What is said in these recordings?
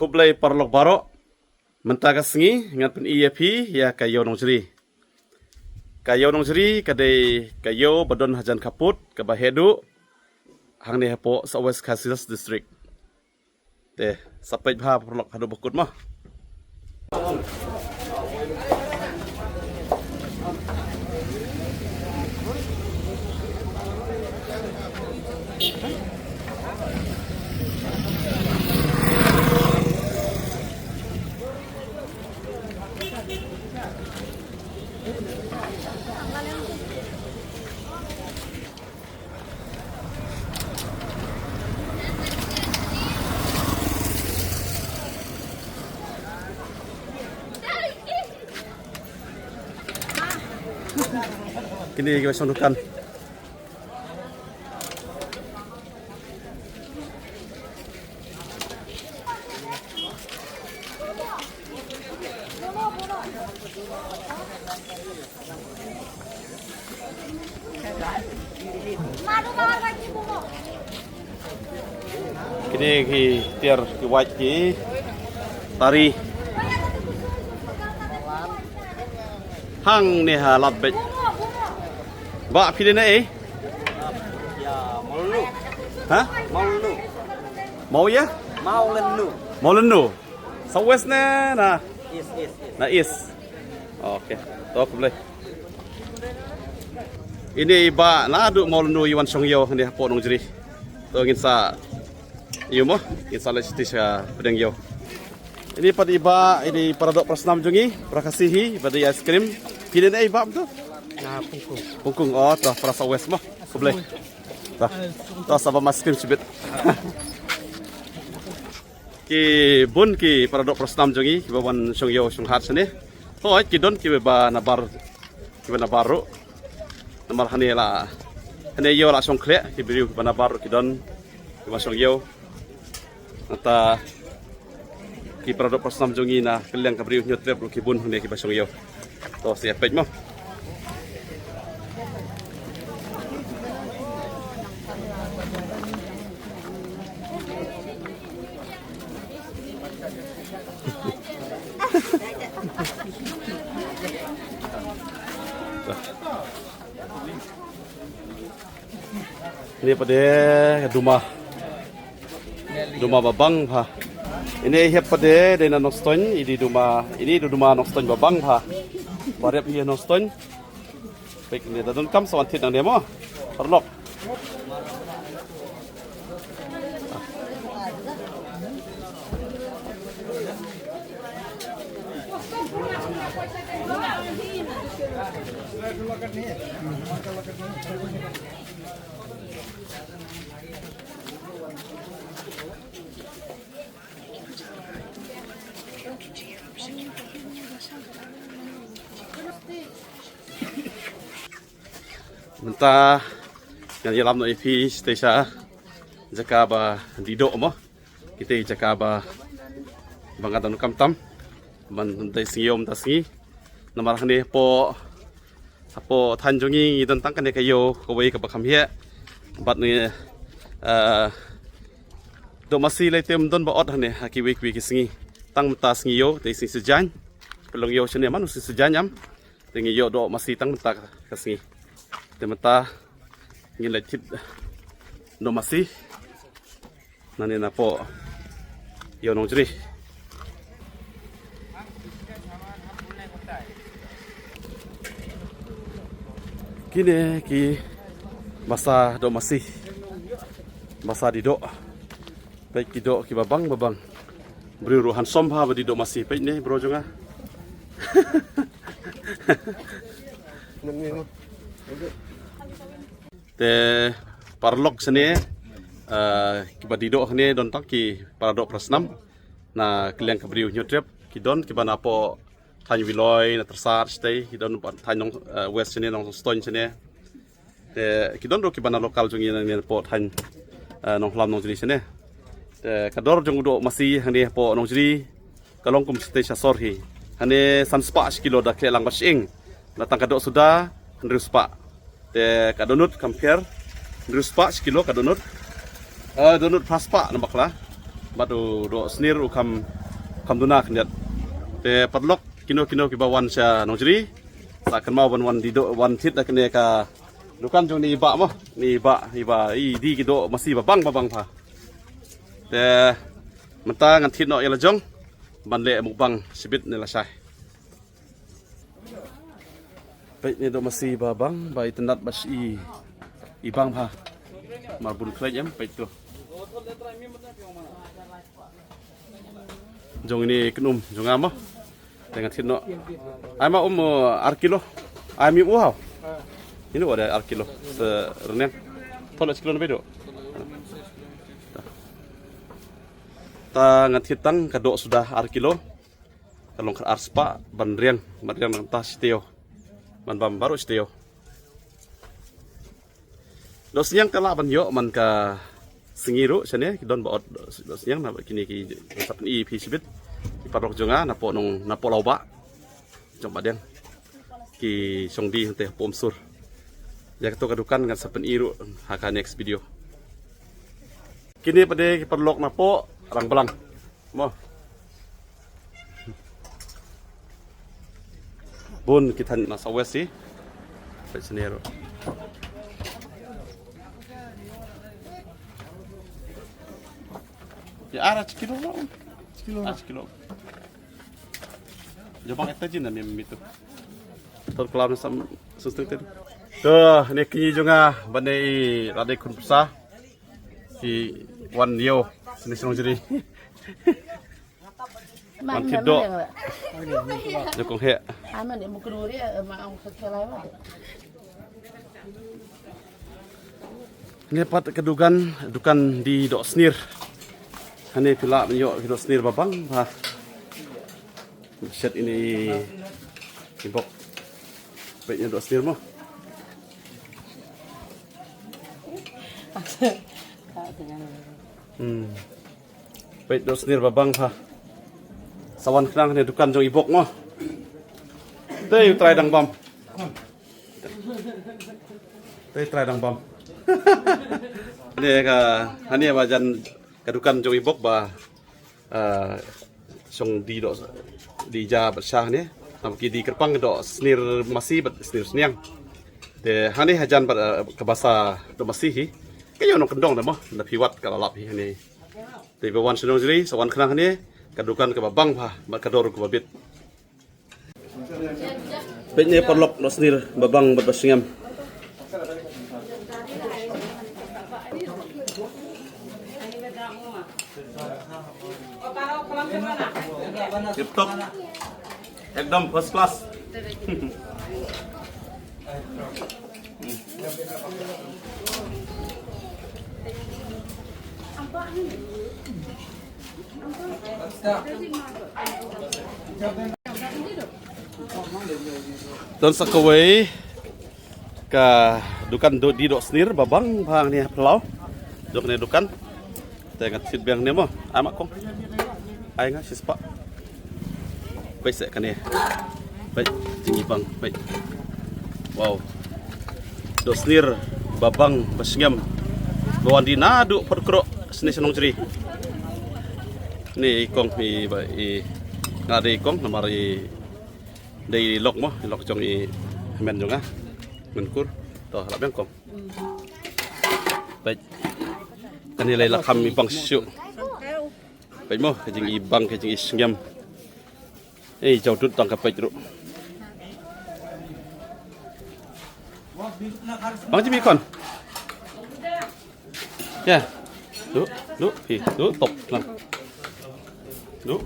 kublai parlok barok mentaga sengi ngat pen EFP ya kayo nong jeri kadai kayo badon hajan kaput ke bahedu hang ni hapo sa West Cassius district te sampai bha parlok hadu bukut mah kini kita sondukan kini ki tiar ki white ki tari hang ni halat bet ba pilih na Ya, mau lu. Hah? Mau lu. Mau ya? Mau lenu. Mau lenu. Sa west na na. Is. Na is. Oke. Toh boleh. Ini ba na adu mau lenu Iwan Songyo ni hapo nong jeri. To ngin sa iyo mo, ngin sa legitis ka pedang yo. Ini pada iba ini paradok prasnam jungi, prakasihi pada ice cream. Pilih na iba betul? Nah, pungkung. Pungkung oh toh perasa west mah. Boleh. Toh sabah mas cream cibit. Ki bun ki paradok prasnam jungi ki bawan Songyo Songhat sini. Oh ki don ki ba nabar ki ba nabaru. Namar hani la hani yo la Songkle ki beriu ki ba nabaru ki don ki ba Songyo. Nata ki paradok prasnam jungi na kaliang ka beriu nyotrep ki bun hani ki ba Songyo. Toh siap pej mo. Ini pada rumah babang ha. Ini hiap pada dengan noston ini rumah noston babang ha. Barep hier noston. Baik ini dah kam sawantit nang demo. Perlok. Mentah yang dalam no EP stesa jaka ba didok mo kita jaka ba bangatan kam tam man tay siyom tasngi namar hani po apo tanjungi idon tangkan kayo kawai ka bakam he bat ni do masih lai tem don ba od hani hakiwi kwi kisngi tang tas ngiyo tay sing sejan pelong yo chene manu sejan yam tingi yo do masih tang tak kasngi temata ngilai tip no masih nani na po yo nong jeri kini ki masa do masih masa di do baik ki do ki babang beri ruhan somha di do masih baik ni bro jonga te parlok sini kiba didok ni don tak ki paradok prasnam na kiliang kabriu nyotrep ki don kiba na po tany wiloi na tersar stay ki don tany nong west sini nong stone sini te ki don ro kiba na lokal jungi na po tany nong hlam nong jri sini te kador jong do masih hani po nong jri kalong kum stay sasor hi hani sanspa kilo da kelang basing na tangkadok sudah ndruspa te kadonut compare ndruspa kilo kadonut donut paspa nambakla batu do snir ukam duna kendiat te padlock kino ki bawan sya nongjri sakan mau wan di do wan tit kene ka dukan jong ni ba mo ni ba i di ki do masih babang pa te menta ngan tit no yala jong ban le mukbang sibit ni la sai baik ni do masih babang bai tenat bas i bang pa marbun klej em baik tu jong ini kenum jong ama dengan tit no ai ma arkilo ai mi wow ini ada arkilo serenang tolak sekilo bedo ta ngat hitang kadok sudah arkilo kalong ke arspa banriang tas steo man bam baru steo dosnyang kala ban yo man ka singiru sene kidon baot dosnyang na kini ki sapen i pi sibit di parok jonga na po nong na po lauba jong badeng ki songdi hante pom sur ya keto kadukan ngan sapen iru haka next video kini pada ki parlok na po rang belang mo bun kita na sawes si pesenero ya ara cikilo jabang eta jin na mem itu tor kelam sam susung tadi tuh ini kini juga bandai radai kun pesa si wan yo sini senong jadi wan tido jokong he Aman dia mungkin dia mau sekolah apa? ini pat kedugan dukan di dok snir ane pila menyo di dok snir babang ha set ini ibok baiknya dok snir mo baik dok snir babang ha sawan kenang ne dukan jong ibok mo tei try dang bam ini ka hani wajan kadukan jong ibok ba song di do di ja bersah ni nam ki di kerpang do snir masih bat snir sniang de hani hajan ba ke bahasa do masih hi kayo no kendong da mo na piwat kala lap hi ni de bawan senong jri sawan khnang ni kadukan ke babang pa ba kador ku babit Baiknya perlok no snir babang berbasingam. Tip-top. Ekdom first class. Don sakaway ka dukan di dok snir babang bang ni pelau dok ni dukan tengat sit biang ni mo amak kong ai nga sispa baik sek kan ni baik tinggi bang baik wow dok snir babang basingam bawan di nadu perkro seni senong ceri ni kong i ngari kong namari đây lọc mo lọc trong i men jong ah menkur to la bang kom baik kan ni la kham i bang syu baik mo ke jing i bang ke jing i sngam jau tut tang ka pek ru bang ji mi kon ya du pi du top lang du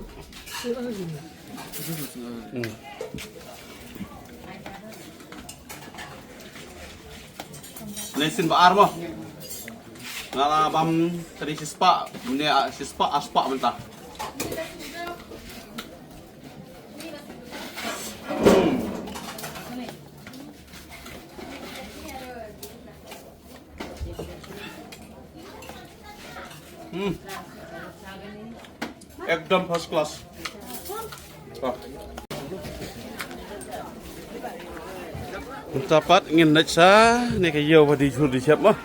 Lesin baar mo. Ngala bam tadi sispa, ini sispa aspa mentah. Ekdom first class. Dapat ingin naca ni kayo di siap mah.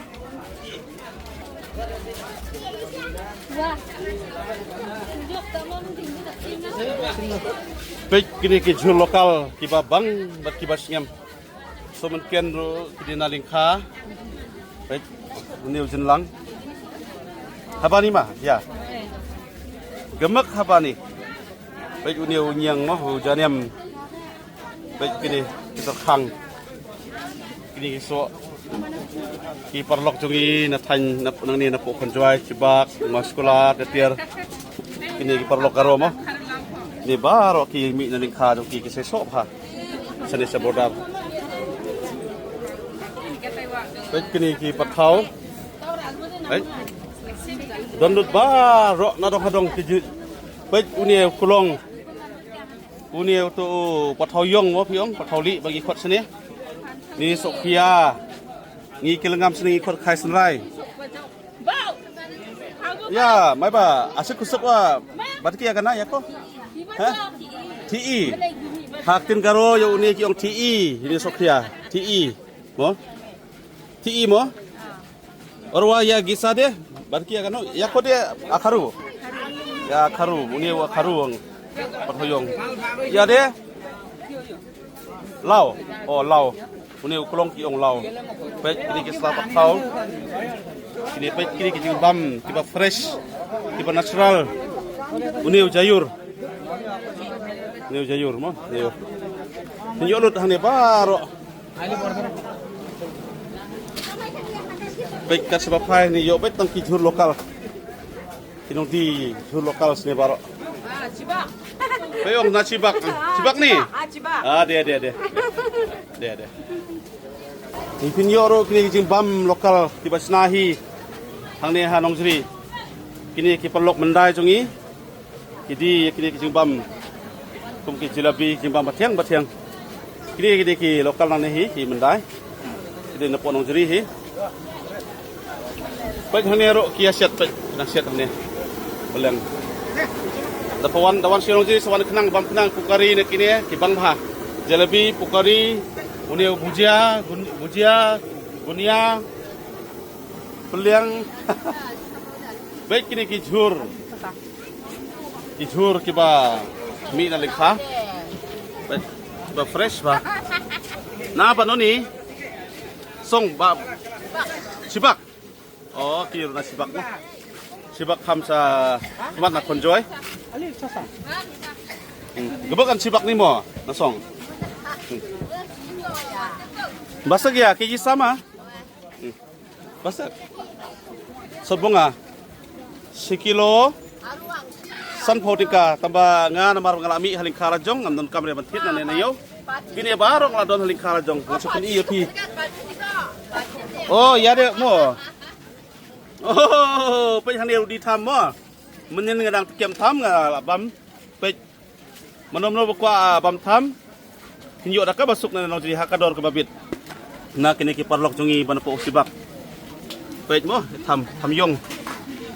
Baik, kini kijur lokal kiba bang bat kiba singam. So mungkin ro kini nalingka. Baik, ini ujian lang. Habani mah, ya. Gemek habani. Baik, ini unyang mah ujanam. Baik, kini kita kang. Kini so ki parlok jungi na tan na nang ni na po konjoy kibak maskula tetir. Kini ki parlok karo mo. Ni baro ki mi na lingka do ki sesop ha. Sani sa bordar. Baik, kini ki patau. Baik. Dondut baro na dong hadong ki. Baik, uni kulong. Uni tu patau yong mo piong patau li bagi khot sini. Ni Sophia. Ni kilengam sini ikut kai senrai. Ya, mai ba, asyik kusuk wa. Batki ya kana ya ko? Ha? TI. Haktin karo yo uni ki ong TI, ini Sophia. TI. Mo? TI mo? Orwa ya gisa de, batki ya kana ya ko de akaru. Ya akaru, uni wa akaru ong pathoyong. Ya de. Lau. Oh, lau. Uni kulong ki ong lau. Baik, kini kita selamat tahu. Kini baik kini kita bam, kita fresh, kita natural. Uni ujayur. Uni ujayur mo. Yo. Ini ulut hane baro. Baik kat sebab hai ni yo baik tang kijur lokal. Kinong di jur lokal sini baro. Cibak. Bayong na cibak. Cibak ni. Cibak. Dia. Dia. Ini yoro kini kijing bam lokal tiba senahi hang ni hanong jeri. Kini kiperlok mendai jongi. Kini kijing bam kum ki jelabi kijing bam batiang. Kini ki lokal nang ni ki mendai. Kini napon nong jeri hi. Baik hang ni ro ki asyat baik nasiat hang ni. Beleng. Dawan sirong jeri sawan kenang bam kenang pukari ni kini ki bang bah. Jelabi pukari uni bujia, gunia, baik kini kijur kiba mi na lingka, baik kiba fresh ba, na apa noni, song ba, sibak, oh kiro na sibak mo, sibak ham sa kumat na konjoy, gebakan sibak ni mo, na song. Basag ya, kiji sama. Basag. Sobonga. Sekilo. San potika tambah nga namar ngalami haling karajong ngam don kamre bantit na nenayo. Kini barong la don haling karajong masukun iyo pi. Oh, ya de mo. Oh, pe hang di tham mo. Menyen ngadang tekem tham nga bam. Pe manom-nom kwa bam tham. Hinyo dak basuk na nong jadi hakador ke babit. Na kini ki parlok jongi bana po sibak. Peit mo tham yong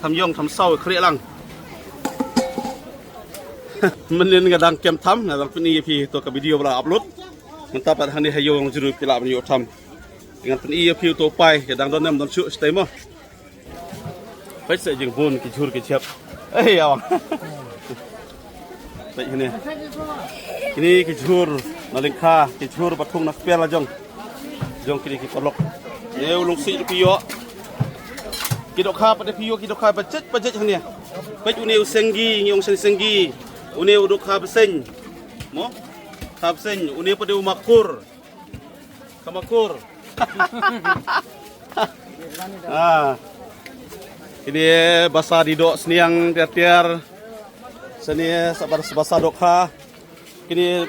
tham sau khri lang. Menin gadang kem tham ngadang peni pi to ka video bala upload. Mentap at hani hayo ng juru pila yo tham. Dengan peni pi to pai gadang don nam don chu stay mo. Peit se jing bun ki jur ki chap. Awang. Peit ini. Ini ki jur nalingka ki jur batung nak piala jong. Jong kini ki parlok. Ye ulung si piyo. Kidok kha pada piyo kidok kha budget hang ni. Baik uni usenggi ngiong senggi. Uni uduk kha beseng. Mo? Kha beseng uni pada umakur. Kamakur. Ini basa didok seniang tiar-tiar. Seni sabar basa dok kha. Kini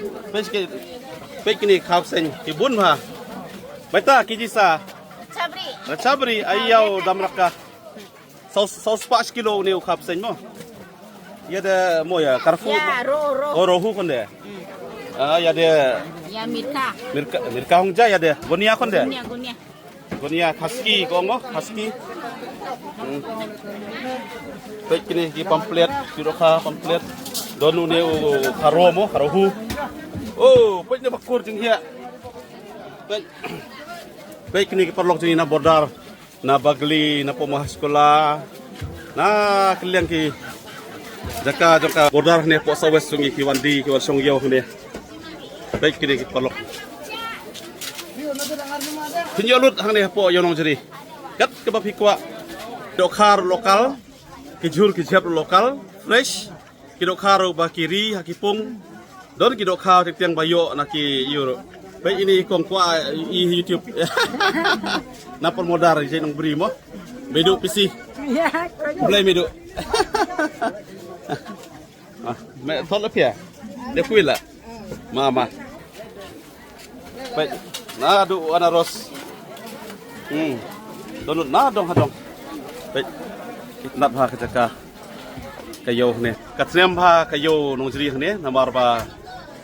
baik kini kha beseng kibun ha. Baita kijisa. Cabri ayau damraka. Saus 4 kilo ni ukap sen mo. Ya de mo ya Carrefour. Ya, ro. Oh, rohu kon de. Ya de. Ya, mirka. Mirka hongja ya de. Gonia kon de. Gunia. Gonia husky ko mo, husky. Baik kini di pamphlet, kiroka pamphlet. Donu ne karo mo, karohu. Oh, baik ne bakur jing hia. Baik kini kiparlok jing na bordar. Na bagli na pemahas sekolah. Na kalian ki jaka border ne po sa west sungi ki wandi ki wal song yaw ne baik kini ki parlok pinjolut hang ne po yonong jeri kat ke ba pikwa dokar lokal ki jur ki jap lokal fresh ki dokar ba kiri hakipung don ki dokar tiang bayo na ki euro baik ini kong kwa i YouTube na modar je nong beri mo medu pisi mulai medu mẹ thoát lớp kìa để quên lại mà vậy na đủ anaros donut na dong hadong vậy nạp ha cái jaka kayo ne katsem ha kayo nong jiri ne namar ba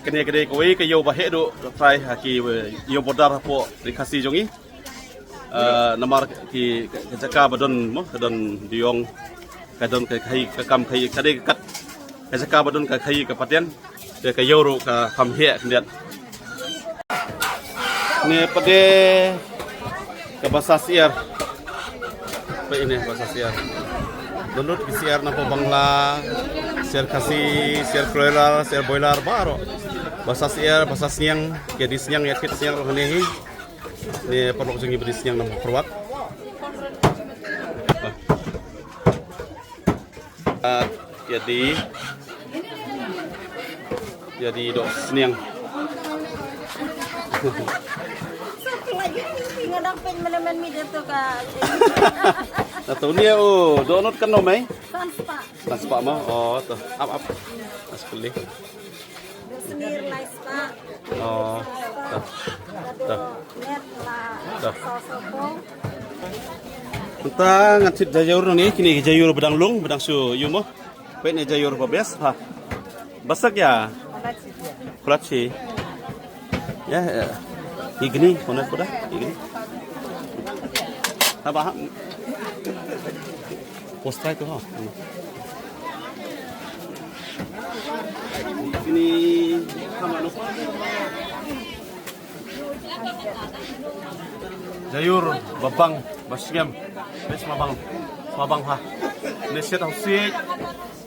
kene koi kayo ba hedu try haki yo bodar po dikasih jongi namar ki jaka badon mo kadon diong kadon kai kam kai kade kat jaka badon kai kapatian de kayo ro ka kam he kendian ni pade ke bahasa siar apa ini bahasa siar donut siar na po bangla siar kasih siar broiler siar boiler baro bahasa siar bahasa siang ke di siang ya kit siang ro ni perlu jungi beri siang na perwat jadi dok siang Ngadang pen menemen mi dito ka. Tahu ni donut kan nomai? Sanspa. Naspa mo? Oh, to. Up. Mas pilih. Senir laispa. Oh. Tuh. Net la. Tuh. Sosopong. Kita ngatit jayur ni kini jayur bedang lung, bedang su yumo. Baik ni jayur babes ha. Basak ya? Kulaci. Ya. Igni, mana kuda? Igni. Apa? Postai tu ha. Ini sama no. Jayur babang basyam. Bes mabang ha. Neset hausit.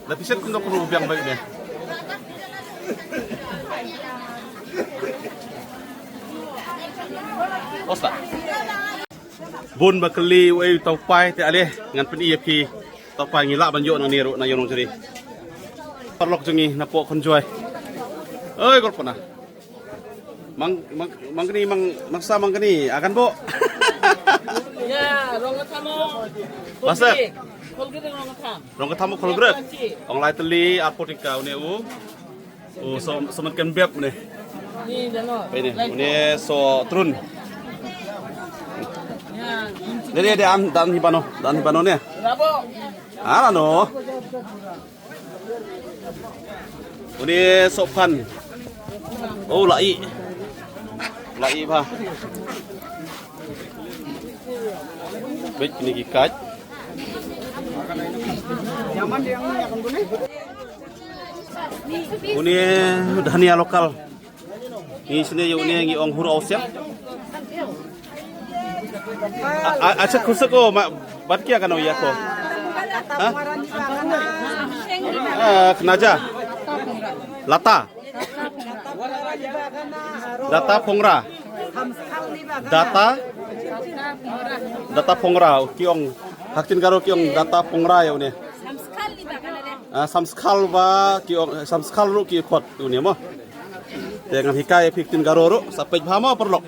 Tapi set kuno kuno biang baik ni. Osta. Bun bakali wei tau pai te ale ngan pen EFP tau pai ngila banjo na niru na yonong jeri. Parlok jungi na po konjoy. Oi gol pona. Mang kini mangsa mang kini akan bo. Ya, rong katamo. Masa? Kol gede rong katam. Rong ketamo kol grek. Ong lai teli apotika une u. Somat kan beb ne. Ni dano. Ini une so trun. Jadi ada dan hibano ne. Rabo. No. Ini sopan. Oh lai pa. Baik ini gikat. Ini dania lokal. Ini sini ini ngi ong huru ausya. Acha kusako bat kia kan ya ko. Kenaja. Lata. Data pongra. Data pongra kiong haktin karo kiong data pongra ya une. Samskal ba kiong samskal ru ki khot une mo. Dengan hikai piktin karo ru sampai phama perlok.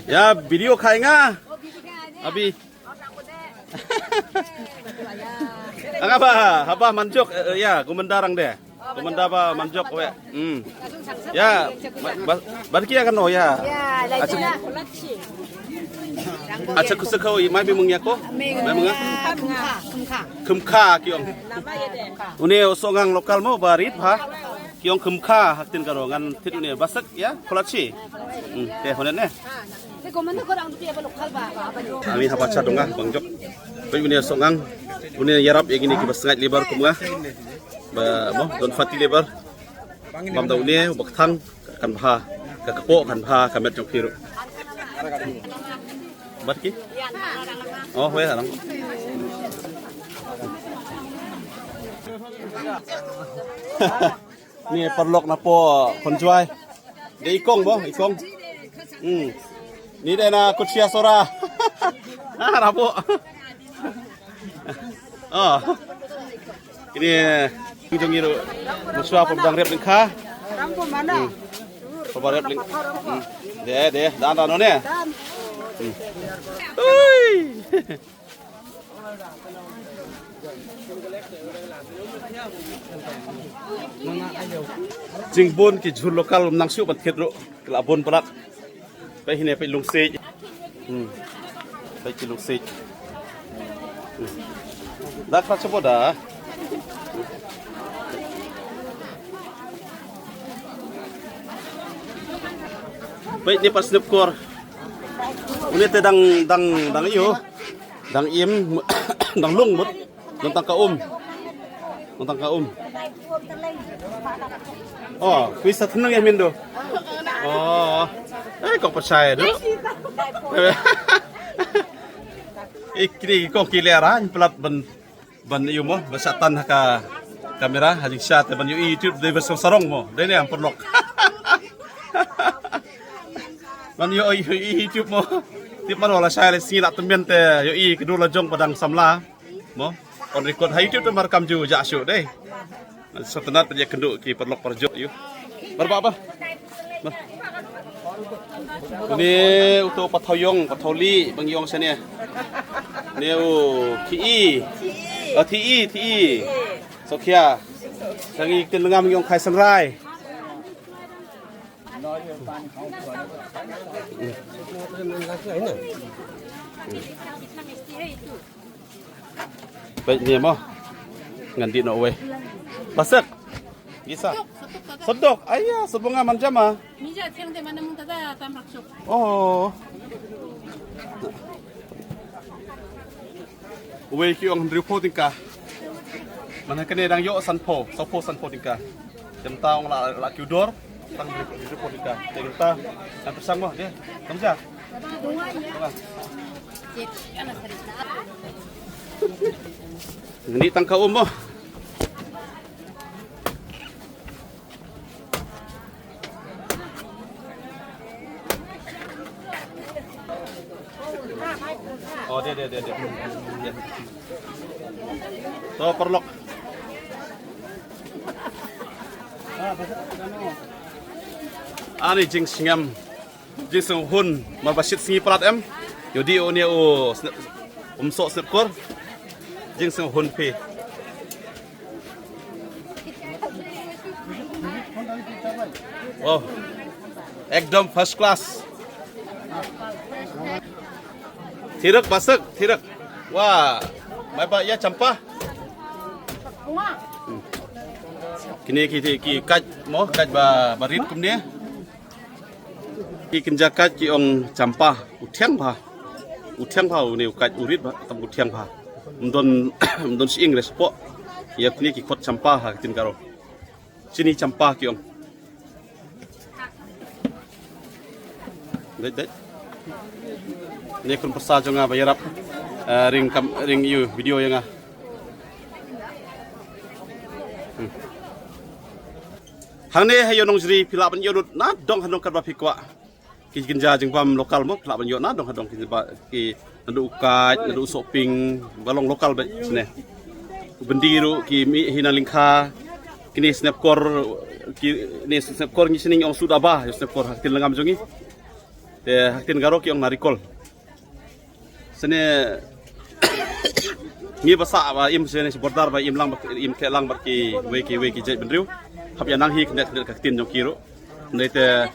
Ya video khai nga. Abi. Haba manjok ya gumendarang deh. Gumendaba manjok we. Ya barki akan no ya. Acha kusakau mai bi mung yako. Mai mung. Kumka kiong. Une osongang lokal mo barit ha. Kiong kumka haktin karo ngan tit une basak ya kolachi. Te honen ne. Ami habacha donga bangjok. Bai une osongang une yarap yagini ki basangat lebar kumga. Ba mo don fati lebar. Bam dau ne bakthang kan bha ka kapo kan bha kamet jok piru. Bat ki? Oh, weh lang. Ni perlok na po konjuai. Dia ikong boh, ikong. Ni dia na kutsia sora. Ah, rapo. Oh. Ini hujung iru. Muswa pembang rep lingka. Rampo mana? Pembang rep link. Deh, dan ne. Ui. Jingbon ki jhul lokal nang siu bat khedro kelabon parat. Pai hine pai lungsej. Pai ki lungsej. Dak ra choboda. Pai ni pas nepkor. Uni te dang iyo. Dang im dang lung mut. Tentang kaum. Tentang kaum. Oh, kuis seneng ya Mindo. Oh. Kok percaya tu? Ikni kok kileran pelat ban iyo mo basatan ka kamera hajing shot ban YouTube de besar sarong mo. Dene yang perlok. Ban yo YouTube mo. Tip man wala saya sila tembian te yo kedua jong padang samla mo. On record hai YouTube tu merekam ju jak syuk deh. Setenat dia kenduk ki perlok perjok you. Berapa apa? Ini untuk patoyong bang yong sini. Ni ti. Sokia. Sangi kelengam yong kai senrai. Baik ni mo. Nganti no we. Pasak. Bisa. Sedok. Ayah, sebunga manjama. Mija tiang de mana mung tada tam raksuk. Oh. We ki ong reporting ka. Mana kene dang yo sanpo tingka. Jemta ong la kudor tang reporting ka. Kita ang pesang mo dia. Kamja. Ini tang kaum mo. Oh dia. So perlok. Ani jing singam jing sing hun mabasit singi prat em. Yodi o ne o sok sepkor jing sing hun pe. Oh. Ekdom first class. Tirak basak, tirak. Wah, mai ba ya campah. Kini ki kaj barit kumne. Ki kenjakat ki ong campah utiang ba ni kaj urit ba tam utiang ba. Mdon si English po. Ya kini ki kot campah ha tin karo. Sini campah ki ong. Det. Ini kun persajo nga bayarap ring you video yang nga. Hang ne hayo nong jri pila ban yodut na dong hanong kadba pikwa. Ki genja jeng pam lokal mo pila ban yod na dong hadong ki nandu ukat, nandu shopping balong lokal ba sine. Bendiru ki mi hinalingkha kini snapkor ni sining ong sudah bah snapkor haktin langam jongi. Te haktin garo ki ong narikol. Sene ni basa ba im sene bordar ba im ke lang ki weki jai benriu hab ya nang hi knet ka tin jong kiro ndai te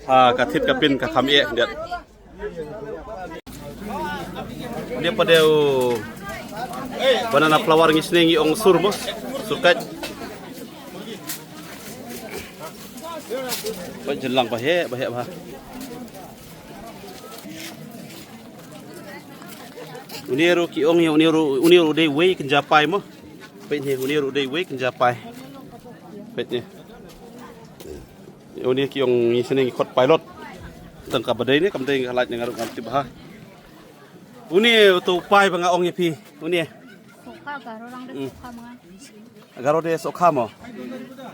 ka thit ka pin ka kham e ndet dia padeu banana flower ngi snengi ong surmo sukat ba jelang ba he ba Uniru ki ong uniru dei wei kenjapai mo. Pet ni uniru dei wei kenjapai. Pet ni. Uni ki ong ni sini kot pilot. Tang ka badai ni kam dei ngalat ngaru kam tibah. Uni tu pai bangaong ya pi. Uni. Suka garo lang rin suka mga. Garo de sokha mo.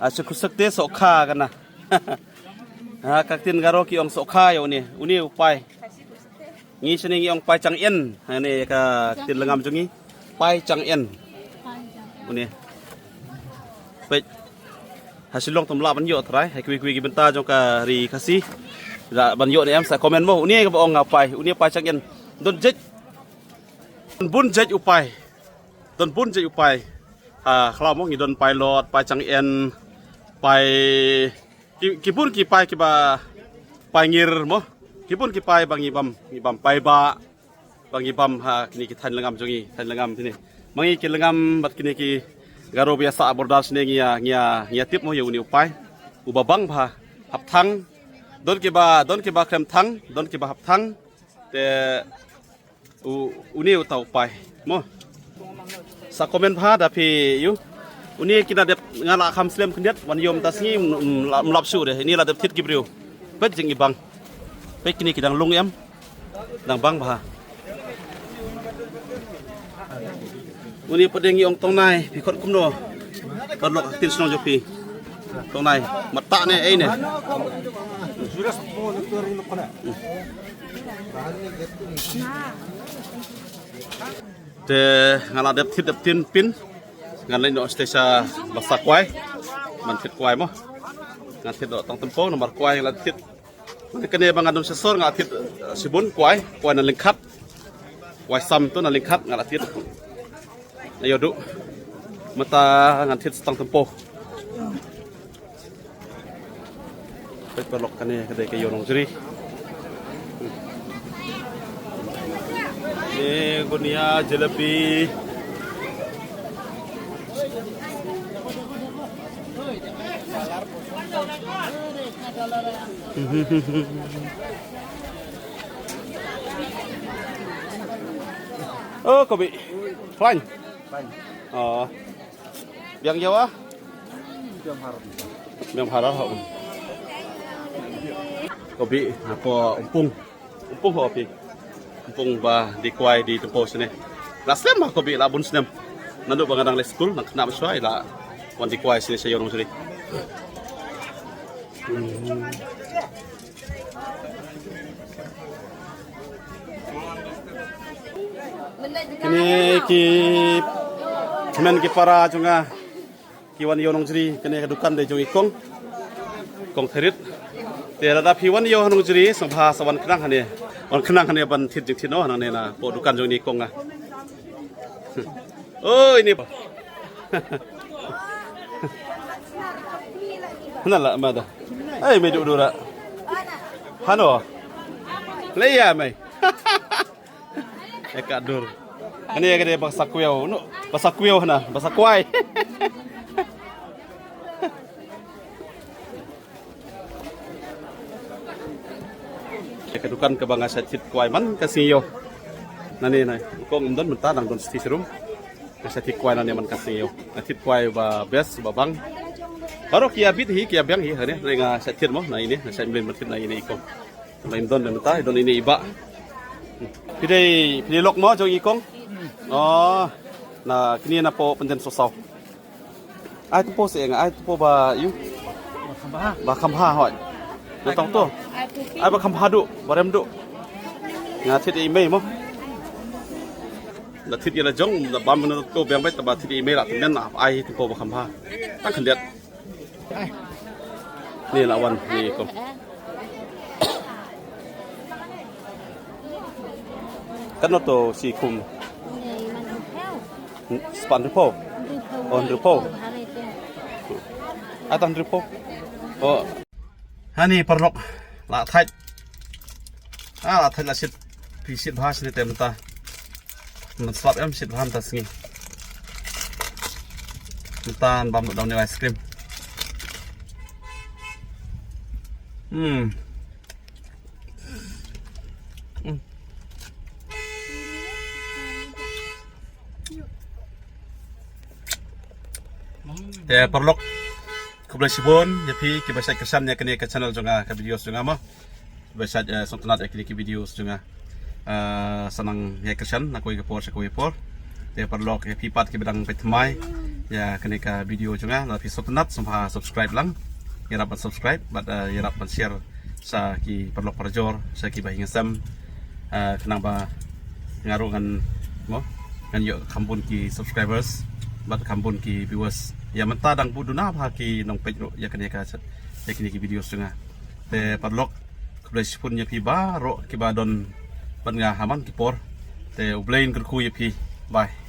Asu kusek de sokha kan na. Ha kaktin garo ki ong sokha ya uni. Uni upai. Ngi sini ngi ong pai chang en. Ha ni ka tin lengam jungi. Pai chang en. Uni. Baik. Hasilong tumla ban yo trai. Hai kui ki benta jong ka ri kasi. Da ban yo ni em sa komen mo. Uni ka ong ngapai. Uni pai chang en. Don jek. Don bun jek upai. Don bun jek upai. Kalau mau ngidon pilot, pai chang en, pai kipun ki pai kiba pai ngir mo, kipun ki pai bang ibam pai ba, bang ibam kini ki tan lengam jongi, tan lengam sini. Mangi ki lengam bat kini ki garo biasa bordal sini ngia tip mo uni upai, ubabang ba hap thang, don kiba krem thang, don kiba hap thang, te uni utau upai mo. Sa komen pha da phi yu uni kina dep ngala kham slem khniat wan yom tasngi mlap su de ini la dep thit gibriu bet jing ibang pe kini kidang lung em dang bang pha uni pedeng yong tong nai phi khot kum no kon lok tin snong jo phi tong nai mata ne ei ne te ngala dep thit dep tin pin ngalai no stesa basak kwai man thit kwai mo ngat thit do tong tempo nomor kwai ngala thit kene bang andon sesor ngala thit sibun kwai na lingkhat kwai sam to na lingkhat ngala thit ayo du mata ngat thit tong tempo pe pelok kane kade ke yonong jri gunia jelebi oh kopi fine oh biang Jawa biang Harap kopi apa umpung kopi Pung ba di kuai di tempo sini. Lasem aku bi labun senem. Nandu bangadang le school nak kena besoi la wan di kuai sini saya orang sini. Kini ki men ki para junga ki wan yonong jri kene kedukan de jong ikong kong terit. Tiada da pi wan yonong jri sabha sawan kenang hane. Orang kenang kan ya ban tit jik tino nang nena po dukan jong ni kong ah. Oh ini apa? Nala mada. Ay may dudura. Hano? Leya may. Ekadur. Ini ya kade basakuyaw no. Basakuyaw na, basakway. Kedukan kebangga satit kuai man kasiyo nani nai kong indon menta nang don sti serum satit kuai nani man kasiyo satit kuai ba bes ba bang baru kia bit hi kia biang hi hane renga satit mo na ini sa imben matit na ini ikong main don menta don ini iba pidai lok mo jong ikong oh na kini na po penten sosaw ai tu po se nga ai tu po ba yu ba khamha hoi do tong to ai ba khamha du barem du nga thit email mo la thit yela jong la bam na to bem bai ta ba thit email la ten na ai tu po ba khamha tang khan liat ni la wan ni ko kan no to si kum span du po on du po atan du po oh hani parlok la thai la thai la sit pi sit bhas ni tem ta man slap em sit bham ta singi tan bam dong ni ice cream ya parlok kublai sibon yapi kibasai kesan ya kene ke channel jonga ke video jonga ma kibasai sontonat ya kini ke video jonga senang ya kersan nak koi kepor sekoi por te perlok ya pipat ki bedang petmai ya kene ka video junga la episode nat sampa subscribe lang ya dapat subscribe but ya dapat share sa ki perlok perjor sa ki bahinga sam kenapa ngarungan mo ngan yo kampun ki subscribers but kampun ki viewers ya menta dang buduna pa ki nong page ro ya kene ka ya kene ki video junga te perlok kebelas pun ya pi ba ro ki ba don ban nga haman ki por te ublain kur ku ya pi bye